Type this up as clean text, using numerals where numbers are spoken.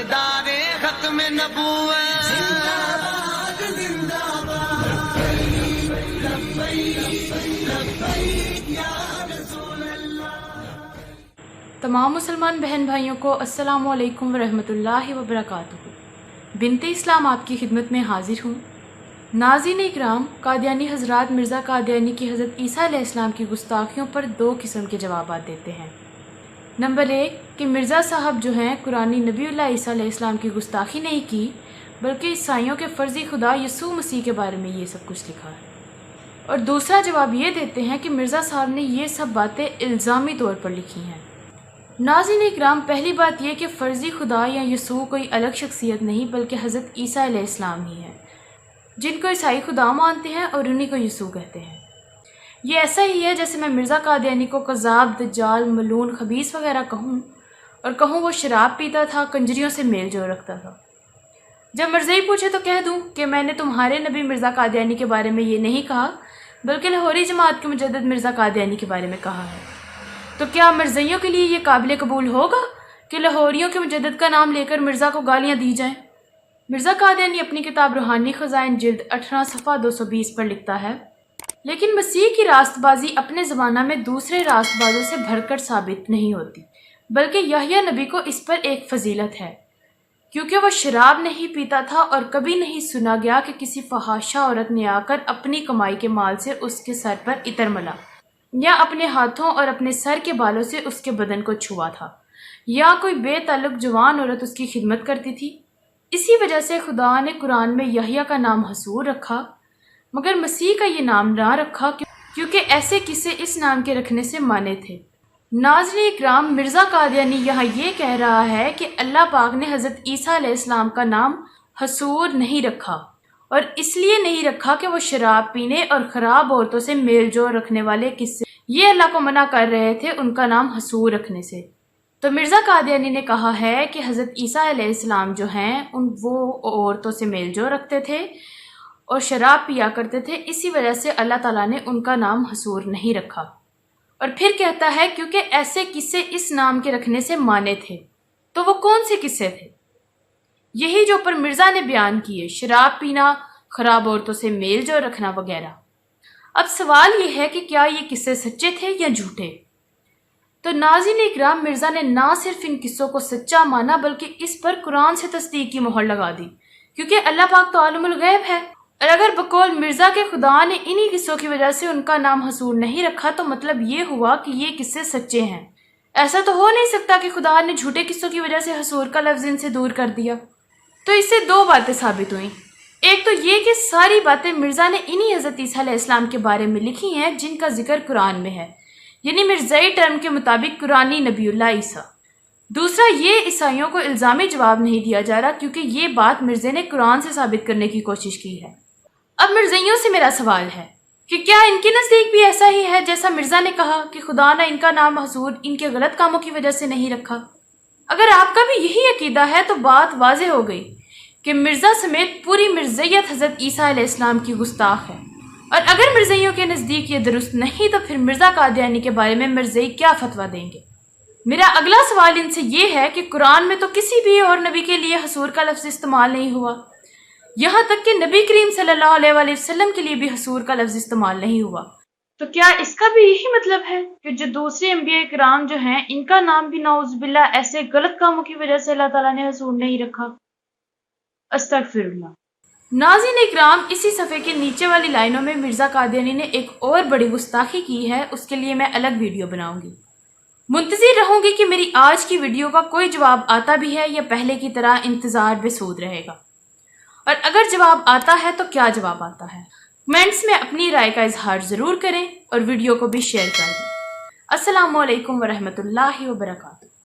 ताजदार खत्म नबूवत। तमाम मुसलमान बहन भाइयों को अस्सलामु अलैकुम वरहमतुल्लाहि वबरकातुहू। बिनते इस्लाम आपकी खिदमत में हाजिर हूँ। नाज़रीन इकराम, कादियानी हज़रात मिर्ज़ा कादियानी की हज़रत ईसा अलैहिस्सलाम की गुस्ताखियों पर दो किस्म के जवाब देते हैं। नंबर 1 कि मिर्ज़ा साहब जो हैं कुरानी नबीउल्लाह ईसा अलैहिस्सलाम की गुस्ताखी नहीं की, बल्कि ईसाइयों के फ़र्ज़ी खुदा यसू मसीह के बारे में ये सब कुछ लिखा है। और दूसरा जवाब ये देते हैं कि मिर्ज़ा साहब ने ये सब बातें इल्ज़ामी तौर पर लिखी हैं। नाज़रीन इकराम, पहली बात यह कि फ़र्ज़ी खुदा या यसू कोई अलग शख्सियत नहीं बल्कि हज़रत ईसा अलैहिस्सलाम ही है, जिनको ईसाई खुदा मानते हैं और उन्हीं को यसू कहते हैं। ये ऐसा ही है जैसे मैं मिर्ज़ा कादियानी को कज़ाब, दज्जाल, मलून, खबीस वगैरह कहूँ और कहूँ वो शराब पीता था, कंजरियों से मेल जोल रखता था। जब मर्ज़ई पूछे तो कह दूँ कि मैंने तुम्हारे नबी मिर्ज़ा कादियानी के बारे में ये नहीं कहा, बल्कि लाहौरी जमात के मुजद्दिद मिर्ज़ा कादियानी के बारे में कहा है। तो क्या मर्ज़इयों के लिए ये काबिल कबूल होगा कि लाहौरियों के मुजद्दिद का नाम लेकर मिर्ज़ा को गालियाँ दी जाएँ? मिर्ज़ा कादियानी अपनी किताब रूहानी ख़ज़ाइन जिल्द 18 सफ़ा 220 पर लिखता है, लेकिन मसीह की रास्तबाजी अपने ज़माना में दूसरे रास्तबाजों से भरकर साबित नहीं होती, बल्कि यहया नबी को इस पर एक फजीलत है, क्योंकि वह शराब नहीं पीता था और कभी नहीं सुना गया कि किसी फहाशा औरत ने आकर अपनी कमाई के माल से उसके सर पर इतर मला, या अपने हाथों और अपने सर के बालों से उसके बदन को छुआ था, या कोई बेताल्लुक जवान औरत उसकी खिदमत करती थी। इसी वजह से खुदा ने कुरान में यहया का नाम हसूर रखा, मगर मसीह का ये नाम ना रखा, क्योंकि ऐसे किस्से इस नाम के रखने से माने थे। नाज़रीन इकराम, मिर्ज़ा कादियानी यहाँ ये कह रहा है कि अल्लाह पाक ने हज़रत ईसा अलैहिस्सलाम का नाम हसूर नहीं रखा, और इसलिए नहीं रखा कि वो शराब पीने और ख़राब औरतों से मेल जोल रखने वाले किस्से ये अल्लाह को मना कर रहे थे उनका नाम हसूर रखने से। तो मिर्ज़ा कादियानी ने कहा है कि हज़रत ईसा अलैहिस्सलाम जो हैं वो औरतों से मेल जोल रखते थे और शराब पिया करते थे, इसी वजह से अल्लाह ताला ने उनका नाम हसूर नहीं रखा। और फिर कहता है क्योंकि ऐसे किस्से इस नाम के रखने से माने थे। तो वो कौन से किस्से थे? यही जो ऊपर मिर्ज़ा ने बयान किए, शराब पीना, ख़राब औरतों से मेल जोल रखना वगैरह। अब सवाल ये है कि क्या ये किस्से सच्चे थे या झूठे? तो नाज़रीन इकराम, मिर्ज़ा ने ना सिर्फ इन किस्सों को सच्चा माना बल्कि इस पर कुरान से तस्दीक की मोहर लगा दी, क्योंकि अल्लाह पाक तो आलिमुल गैब है। और अगर बकौल मिर्ज़ा के खुदा ने इन्हीं किस्सों की वजह से उनका नाम हसूर नहीं रखा, तो मतलब ये हुआ कि ये किस्से सच्चे हैं। ऐसा तो हो नहीं सकता कि खुदा ने झूठे किस्सों की वजह से हसूर का लफ्ज़ इनसे दूर कर दिया। तो इससे दो बातें साबित हुई। एक तो ये कि सारी बातें मिर्ज़ा ने इन्हीं हज़रत ईसा अलैहिस्सलाम के बारे में लिखी हैं जिनका जिक्र कुरान में है, यानी मिर्ज़ाई टर्म के मुताबिक कुरानी नबीउल्लाह ईसा। दूसरा, ये ईसाइयों को इल्ज़ामी जवाब नहीं दिया जा रहा, क्योंकि ये बात मिर्ज़े ने कुरान से साबित करने की कोशिश की है। अब मिर्ज़इयों से मेरा सवाल है कि क्या इनके नज़दीक भी ऐसा ही है जैसा मिर्ज़ा ने कहा कि खुदा ने इनका नाम हसूर इनके गलत कामों की वजह से नहीं रखा? अगर आपका भी यही अकीदा है तो बात वाज़ेह हो गई कि मिर्ज़ा समेत पूरी मिर्ज़इयत हज़रत ईसा अलैहिस्सलाम की गुस्ताख है। और अगर मिर्ज़इयों के नज़दीक ये दुरुस्त नहीं, तो फिर मिर्ज़ा कादियानी के बारे में मिर्ज़ई क्या फतवा देंगे? मेरा अगला सवाल इनसे ये है कि कुरान में तो किसी भी और नबी के लिए हसूर का लफ्ज़ इस्तेमाल नहीं हुआ, यहाँ तक कि नबी करीम सल्लल्लाहु अलैहि वसल्लम के लिए भी हसूर का लफ्ज़ इस्तेमाल नहीं हुआ। तो क्या इसका भी यही मतलब है कि जो दूसरे अंबिया किराम जो हैं इनका नाम भी नाउज़ुबिल्लाह ऐसे गलत कामों की वजह से अल्लाह ताला ने हसूर नहीं रखा? अस्तगफिरुल्लाह। नाज़रीन इकराम, इसी सफ़े के नीचे वाली लाइनों में मिर्ज़ा कादियानी ने एक और बड़ी गुस्ताखी की है, उसके लिए मैं अलग वीडियो बनाऊंगी। मुंतज़िर रहूंगी कि मेरी आज की वीडियो का कोई जवाब आता भी है या पहले की तरह इंतज़ार बेसूद रहेगा, और अगर जवाब आता है तो क्या जवाब आता है। कमेंट्स में अपनी राय का इजहार ज़रूर करें और वीडियो को भी शेयर कर दें। अस्सलामु अलैकुम वरहमतुल्लाहि वबरकातुहू।